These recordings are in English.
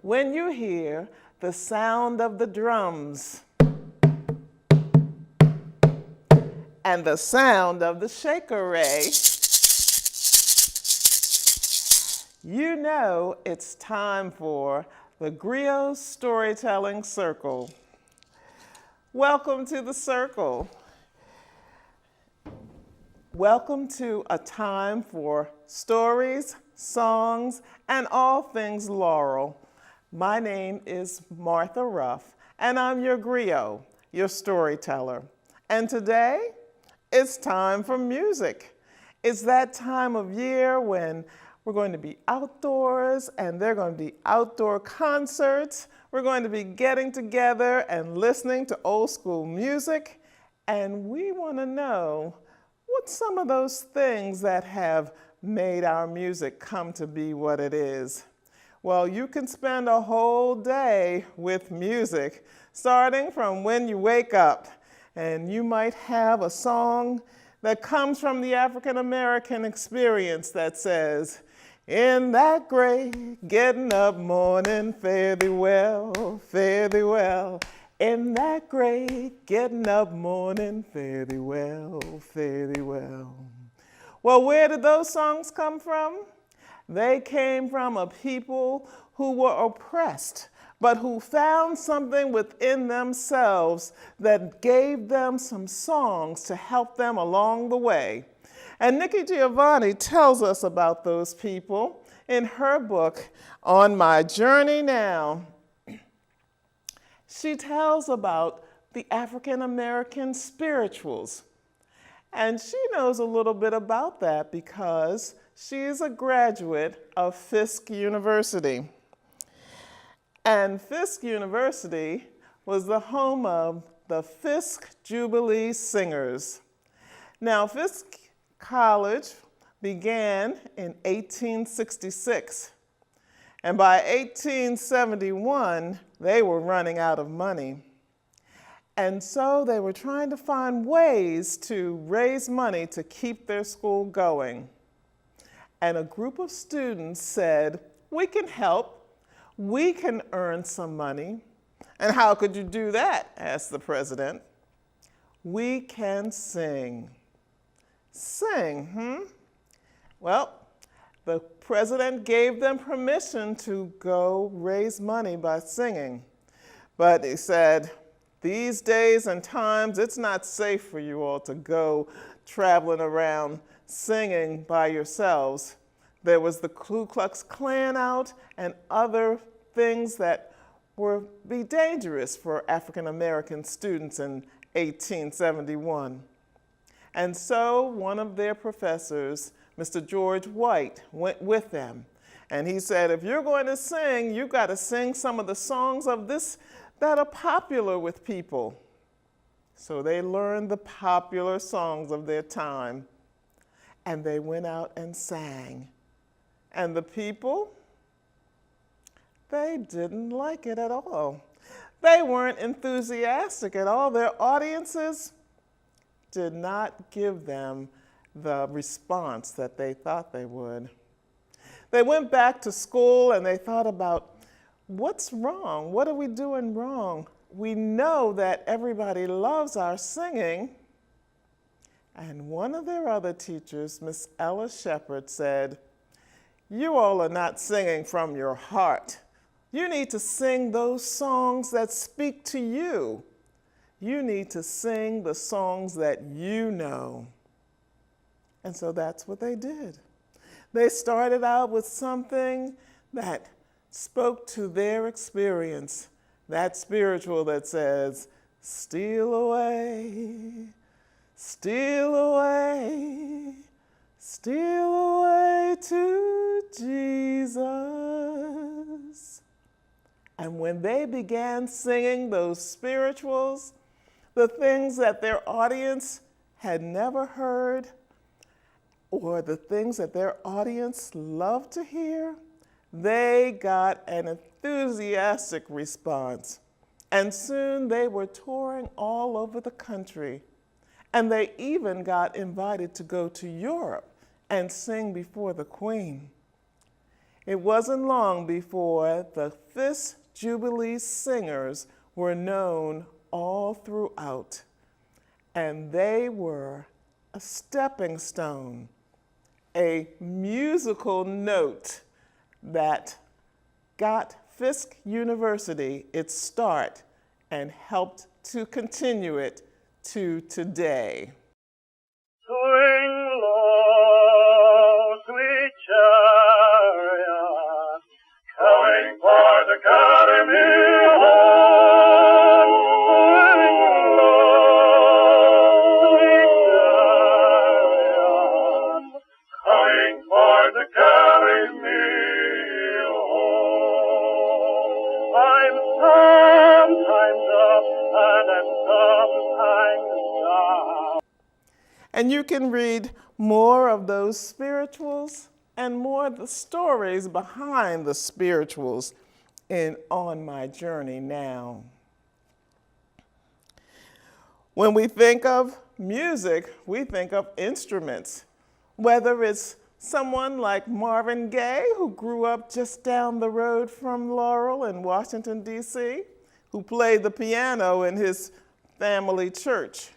when you hear the sound of the drums and the sound of the shaker ray, you know it's time for the Griot Storytelling Circle. Welcome to the circle. Welcome to a time for stories, songs, and all things Laurel. My name is Martha Ruff, and I'm your griot, your storyteller. And today, it's time for music. It's that time of year when we're going to be outdoors, and there are going to be outdoor concerts. We're going to be getting together and listening to old school music, and we want to know what's some of those things that have made our music come to be what it is. Well, you can spend a whole day with music, starting from when you wake up, and you might have a song that comes from the African American experience that says, "In that great getting up morning, fare thee well, fare thee well. In that great getting up morning, fare thee well, fare thee well." Well, where did those songs come from? They came from a people who were oppressed, but who found something within themselves that gave them some songs to help them along the way. And Nikki Giovanni tells us about those people in her book, On My Journey Now. She tells about the African American spirituals. And she knows a little bit about that because she is a graduate of Fisk University. And Fisk University was the home of the Fisk Jubilee Singers. Now, Fisk College began in 1866, and by 1871, they were running out of money. And so they were trying to find ways to raise money to keep their school going. And a group of students said, "We can help. We can earn some money." "And how could you do that?" asked the president. "We can sing." Sing, Well, the president gave them permission to go raise money by singing. But he said, "These days and times, it's not safe for you all to go traveling around singing by yourselves." There was the Ku Klux Klan out and other things that would be dangerous for African American students in 1871. And so one of their professors, Mr. George White, went with them. And he said, "If you're going to sing, you've got to sing some of the songs of this that are popular with people." So they learned the popular songs of their time, and they went out and sang. And the people, they didn't like it at all. They weren't enthusiastic at all. Their audiences did not give them the response that they thought they would. They went back to school and they thought about, what's wrong? What are we doing wrong? We know that everybody loves our singing. And one of their other teachers, Miss Ella Shepherd, said, "You all are not singing from your heart. You need to sing those songs that speak to you. You need to sing the songs that you know." And so that's what they did. They started out with something that spoke to their experience, that spiritual that says, "Steal away, steal away, steal away to Jesus." And when they began singing those spirituals, the things that their audience had never heard, or the things that their audience loved to hear, they got an enthusiastic response. And soon they were touring all over the country. And they even got invited to go to Europe and sing before the Queen. It wasn't long before the Fisk Jubilee Singers were known all throughout, and they were a stepping stone, a musical note that got Fisk University its start and helped to continue it to today. Swing low, sweet chariot, coming for the academy home. Swing low, sweet chariot, coming for the academy home. I'm sometimes up and I'm sometimes down. And you can read more of those spirituals and more of the stories behind the spirituals in On My Journey Now. When we think of music, we think of instruments, whether it's someone like Marvin Gaye, who grew up just down the road from Laurel in Washington, D.C., who played the piano in his family church.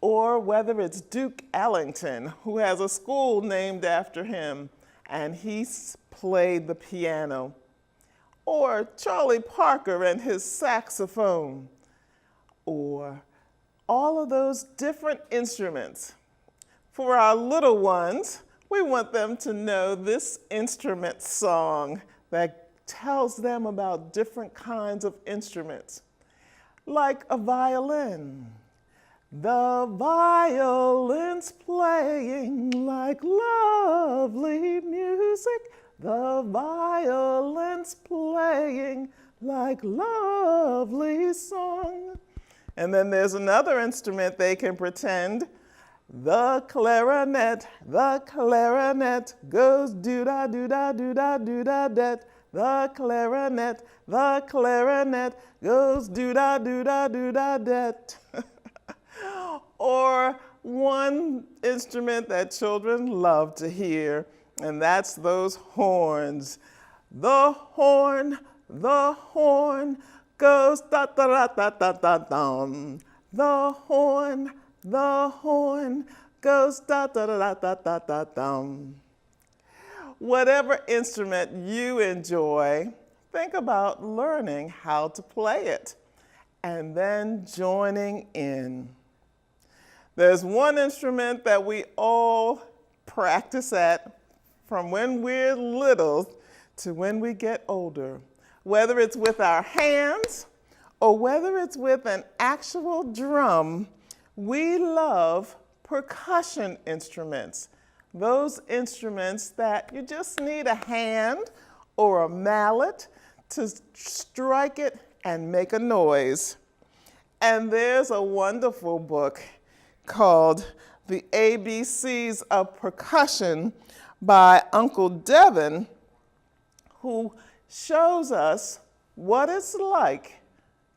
Or whether it's Duke Ellington, who has a school named after him, and he played the piano. Or Charlie Parker and his saxophone. Or all of those different instruments. For our little ones, we want them to know this instrument song that tells them about different kinds of instruments, like a violin. The violin's playing like lovely music. The violin's playing like lovely song. And then there's another instrument they can pretend. The clarinet goes doo-da, doo-da, doo-da, doo-da, dat. The clarinet goes doo-da, doo-da, doo-da, dat. Or one instrument that children love to hear, and that's those horns. The horn goes da da da da da da dum. The horn goes da da da da da da dum. Whatever instrument you enjoy, think about learning how to play it and then joining in. There's one instrument that we all practice at from when we're little to when we get older, whether it's with our hands or whether it's with an actual drum. We love percussion instruments, those instruments that you just need a hand or a mallet to strike it and make a noise. And there's a wonderful book called The ABCs of Percussion by Uncle Devin, who shows us what it's like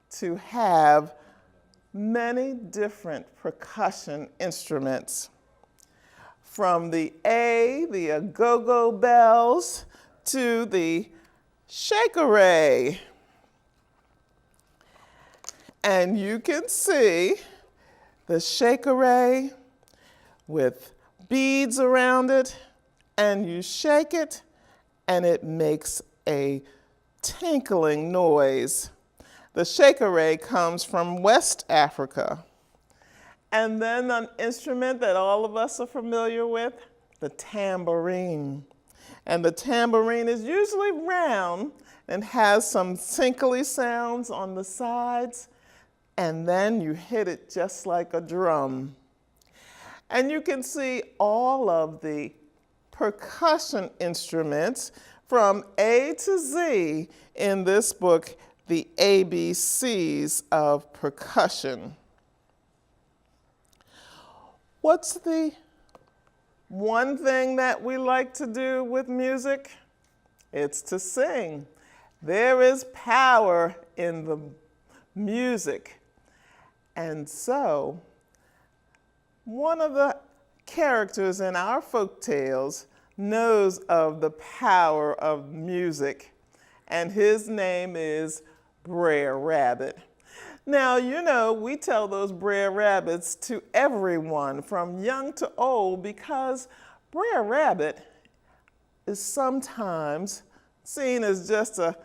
to have many different percussion instruments. From the go-go bells, to the shakeré. And you can see the shakeré with beads around it, and you shake it, and it makes a tinkling noise. The shakeré comes from West Africa. And then an instrument that all of us are familiar with, the tambourine. And the tambourine is usually round and has some tinkly sounds on the sides, and then you hit it just like a drum. And you can see all of the percussion instruments from A to Z in this book, The ABCs of Percussion. What's the one thing that we like to do with music? It's to sing. There is power in the music. And so, one of the characters in our folk tales, knows of the power of music, and his name is Brer Rabbit. Now, you know, we tell those Brer Rabbits to everyone from young to old because Brer Rabbit is sometimes seen as just a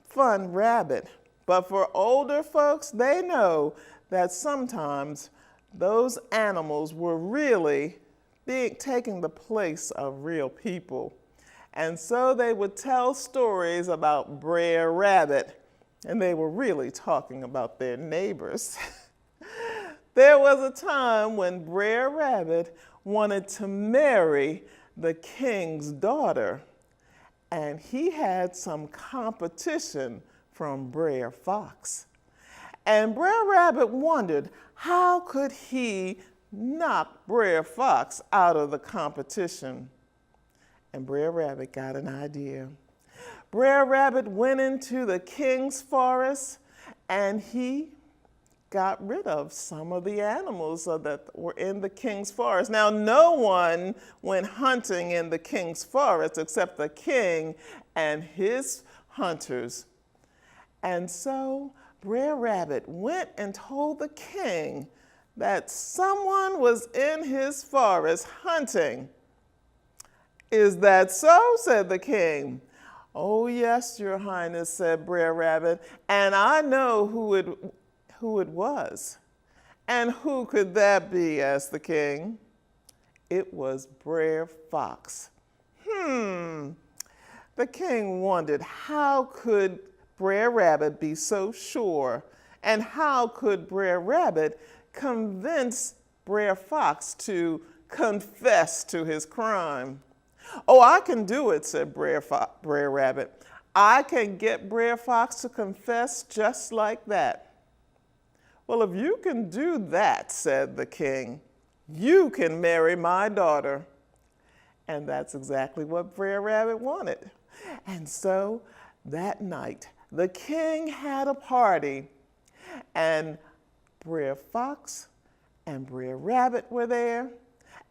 fun rabbit. But for older folks, they know that sometimes those animals were really taking the place of real people. And so they would tell stories about Brer Rabbit, and they were really talking about their neighbors. There was a time when Brer Rabbit wanted to marry the king's daughter, and he had some competition from Brer Fox. And Brer Rabbit wondered how could he knock Brer Fox out of the competition. And Brer Rabbit got an idea. Brer Rabbit went into the king's forest and he got rid of some of the animals that were in the king's forest. Now, no one went hunting in the king's forest except the king and his hunters. And so Brer Rabbit went and told the king that someone was in his forest hunting. "Is that so?" said the king. "Oh, yes, your highness," said Brer Rabbit, "and I know who it was." "And who could that be?" asked the king. "It was Brer Fox." The king wondered how could Brer Rabbit be so sure, and how could Brer Rabbit convince Brer Fox to confess to his crime. "Oh, I can do it," said Brer Rabbit. "I can get Brer Fox to confess just like that." "Well, if you can do that," said the king, "you can marry my daughter." And that's exactly what Brer Rabbit wanted. And so that night, the king had a party, and Brer Fox and Brer Rabbit were there,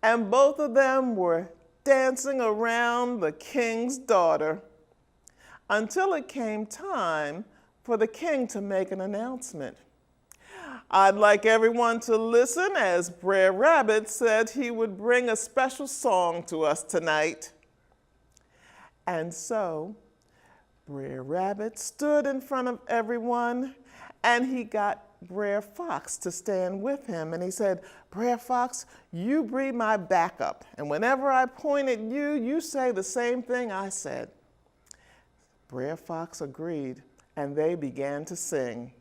and both of them were dancing around the king's daughter until it came time for the king to make an announcement. I'd like everyone to listen as Brer Rabbit said he would bring a special song to us tonight. And so Brer Rabbit stood in front of everyone, and he got Brer Fox to stand with him, and he said, "Brer Fox, you be my backup, and whenever I point at you, you say the same thing I said." Brer Fox agreed, and they began to sing.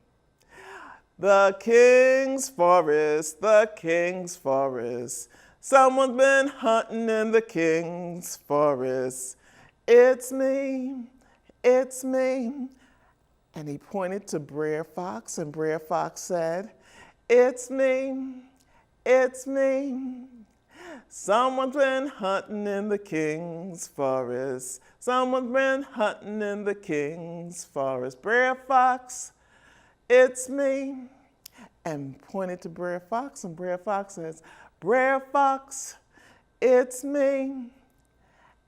"The king's forest, the king's forest. Someone's been hunting in the king's forest. It's me, it's me." And he pointed to Brer Fox, and Brer Fox said, "It's me, it's me. Someone's been hunting in the king's forest. Someone's been hunting in the king's forest. Brer Fox, it's me." And pointed to Brer Fox, and Brer Fox says, "Brer Fox, it's me."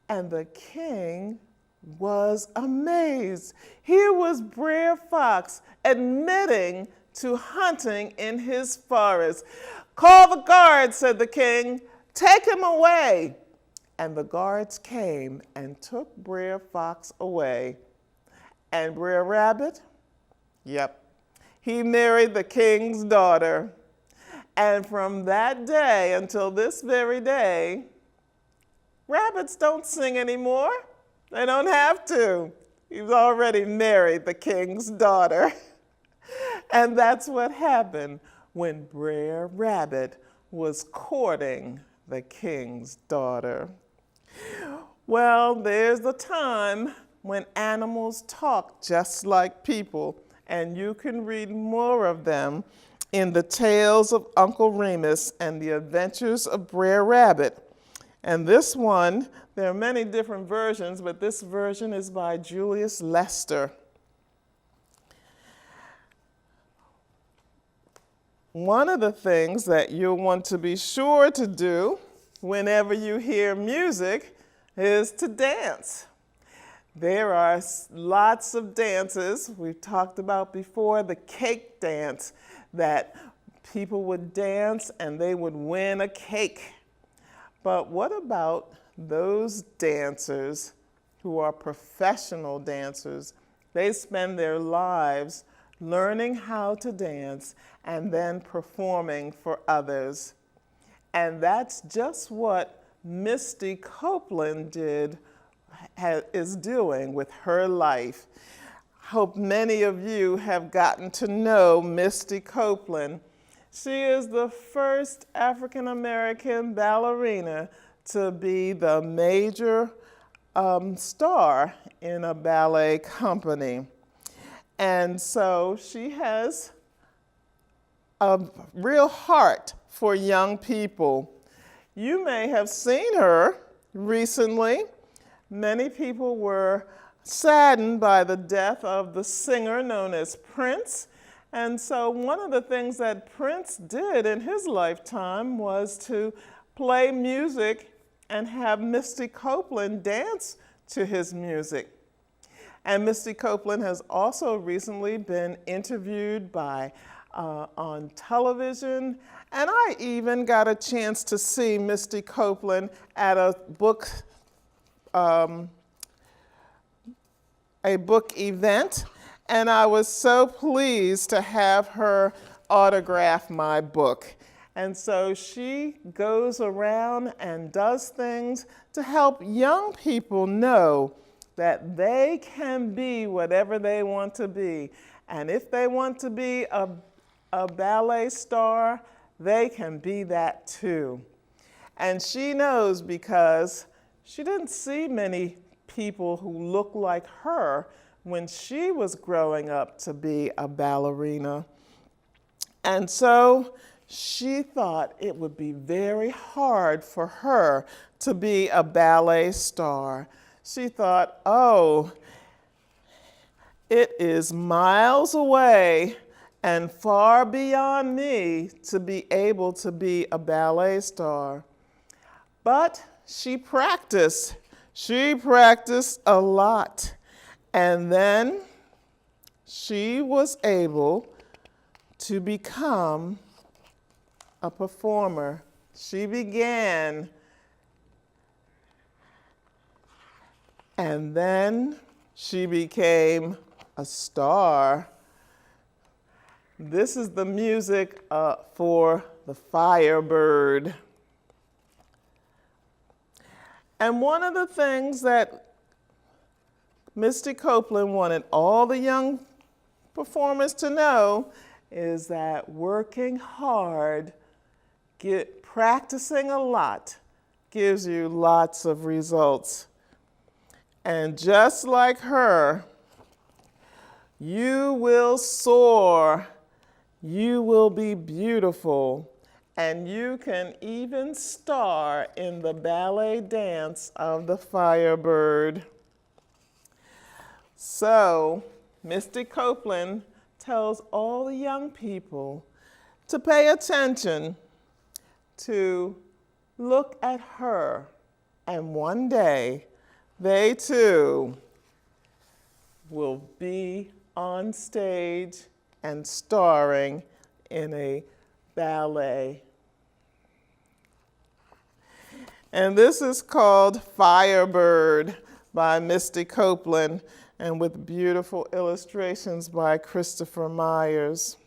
And the king was amazed. Here was Brer Fox admitting to hunting in his forest. "Call the guards," said the king. "Take him away." And the guards came and took Brer Fox away. And Brer Rabbit, yep, he married the king's daughter. And from that day until this very day, rabbits don't sing anymore. They don't have to. He's already married the king's daughter. And that's what happened when Brer Rabbit was courting the king's daughter. Well, there's the time when animals talk just like people, and you can read more of them in the Tales of Uncle Remus and the Adventures of Brer Rabbit. And this one, there are many different versions, but this version is by Julius Lester. One of the things that you'll want to be sure to do whenever you hear music is to dance. There are lots of dances we've talked about before, the cake dance, that people would dance and they would win a cake. But what about those dancers who are professional dancers? They spend their lives learning how to dance and then performing for others. And that's just what Misty Copeland is doing with her life. Hope many of you have gotten to know Misty Copeland. She is the first African American ballerina to be the major star in a ballet company. And so she has a real heart for young people. You may have seen her recently. Many people were saddened by the death of the singer known as Prince. And so one of the things that Prince did in his lifetime was to play music and have Misty Copeland dance to his music. And Misty Copeland has also recently been interviewed on television, and I even got a chance to see Misty Copeland at a book event, and I was so pleased to have her autograph my book. And so she goes around and does things to help young people know that they can be whatever they want to be. And if they want to be a ballet star, they can be that too. And she knows because she didn't see many people who looked like her when she was growing up to be a ballerina. And so she thought it would be very hard for her to be a ballet star. She thought, oh, it is miles away and far beyond me to be able to be a ballet star. But she practiced. She practiced a lot. And then she was able to become a performer. She began, and then she became a star. This is the music for the Firebird. And one of the things that Misty Copeland wanted all the young performers to know is that working hard, practicing a lot, gives you lots of results. And just like her, you will soar, you will be beautiful, and you can even star in the ballet dance of the Firebird. So, Misty Copeland tells all the young people to pay attention, to look at her, and one day they too will be on stage and starring in a ballet. And this is called Firebird by Misty Copeland, and with beautiful illustrations by Christopher Myers.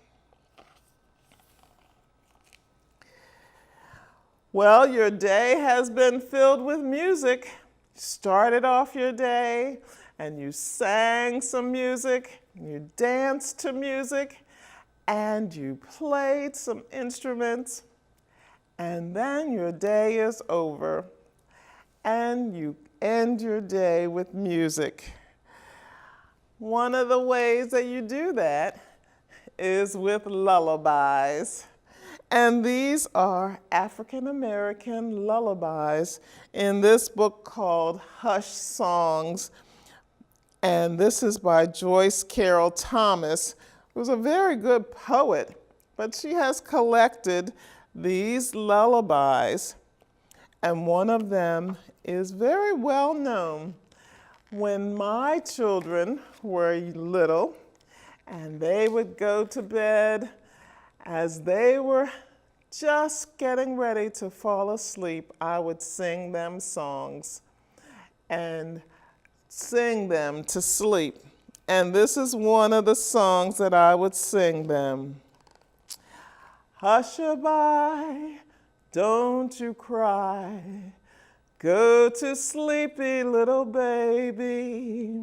Well, your day has been filled with music. You started off your day and you sang some music, you danced to music, and you played some instruments, and then your day is over and you end your day with music. One of the ways that you do that is with lullabies. And these are African American lullabies in this book called Hush Songs. And this is by Joyce Carol Thomas, who's a very good poet, but she has collected these lullabies. And one of them is very well known. When my children were little and they would go to bed, as they were just getting ready to fall asleep, I would sing them songs and sing them to sleep. And this is one of the songs that I would sing them. Hush-a-bye, don't you cry. Go to sleepy little baby.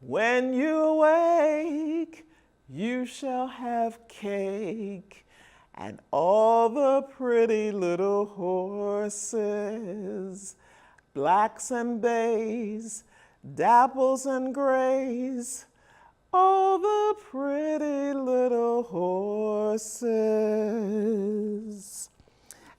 When you awake, you shall have cake and all the pretty little horses, blacks and bays, dapples and grays, all the pretty little horses.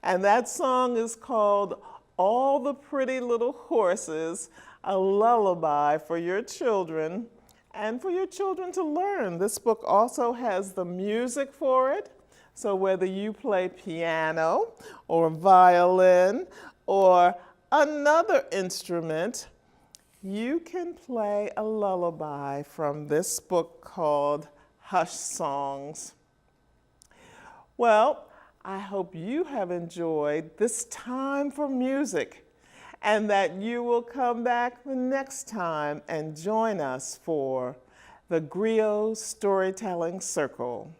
And that song is called All the Pretty Little Horses, a lullaby for your children and for your children to learn. This book also has the music for it. So whether you play piano or violin or another instrument, you can play a lullaby from this book called Hush Songs. Well, I hope you have enjoyed this time for music and that you will come back the next time and join us for the Griot Storytelling Circle.